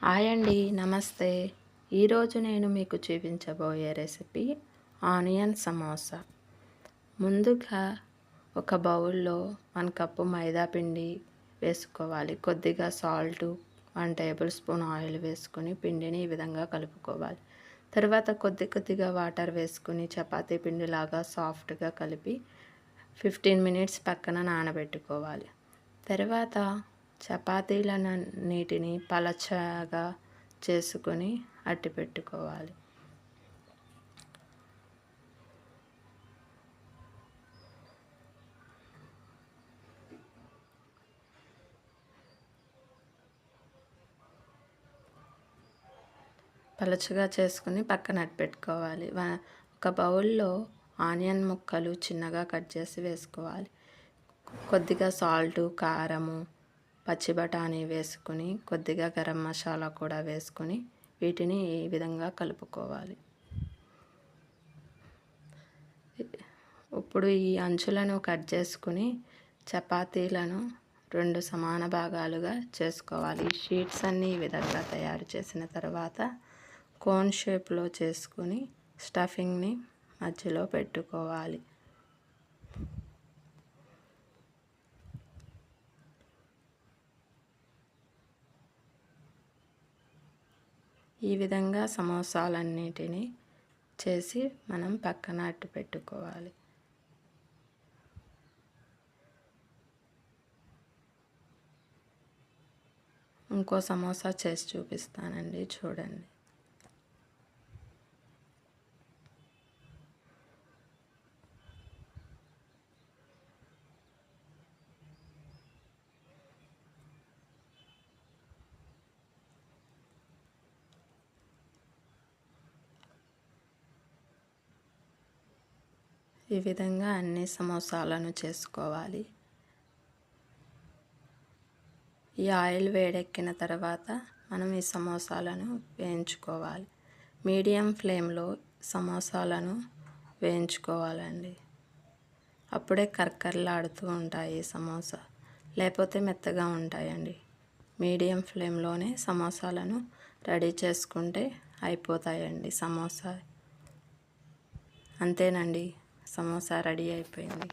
Hi అండి, నమస్తే. ఈరోజు నేను మీకు చూపించబోయే రెసిపీ ఆనియన్ సమోసా. ముందుగా ఒక బౌల్లో 1 కప్పు మైదా పిండి వేసుకోవాలి. కొద్దిగా సాల్టు, 1 టేబుల్ స్పూన్ ఆయిల్ వేసుకొని పిండిని ఈ విధంగా కలుపుకోవాలి. తర్వాత కొద్దిగా వాటర్ వేసుకుని చపాతీ పిండిలాగా సాఫ్ట్గా కలిపి 15 మినిట్స్ పక్కన నానబెట్టుకోవాలి. తర్వాత చపాతీలన్నిటిని పలచగా చేసుకొని అట్టి పెట్టుకోవాలి. పలచగా చేసుకుని పక్కన అట్టి పెట్టుకోవాలి. ఒక బౌల్లో ఆనియన్ ముక్కలు చిన్నగా కట్ చేసి వేసుకోవాలి. కొద్దిగా సాల్టు, కారము, పచ్చి బఠానీ వేసుకుని కొద్దిగా గరం మసాలా కూడా వేసుకొని వీటిని ఈ విధంగా కలుపుకోవాలి. ఇప్పుడు ఈ అంచులను కట్ చేసుకుని చపాతీలను 2 సమాన భాగాలుగా చేసుకోవాలి. ఈ షీట్స్ అన్నీ ఈ విధంగా తయారు చేసిన తర్వాత కోన్ షేప్లో చేసుకుని స్టఫింగ్ని మధ్యలో పెట్టుకోవాలి. ఈ విధంగా సమోసాలన్నిటినీ చేసి మనం పక్కన అట్టు పెట్టుకోవాలి. ఇంకో సమోసా చేసి చూపిస్తానండి, చూడండి. ఈ విధంగా అన్ని సమోసాలను చేసుకోవాలి. ఈ ఆయిల్ వేడెక్కిన తర్వాత మనం ఈ సమోసాలను వేయించుకోవాలి. మీడియం ఫ్లేమ్లో సమోసాలను వేయించుకోవాలండి. అప్పుడే కరకరలాడుతూ ఉంటాయి సమోసా, లేకపోతే మెత్తగా ఉంటాయండి. మీడియం ఫ్లేమ్లోనే సమోసాలను రెడీ చేసుకుంటే అయిపోతాయండి సమోసా. అంతేనండి, సమోసా రెడీ అయిపోయింది.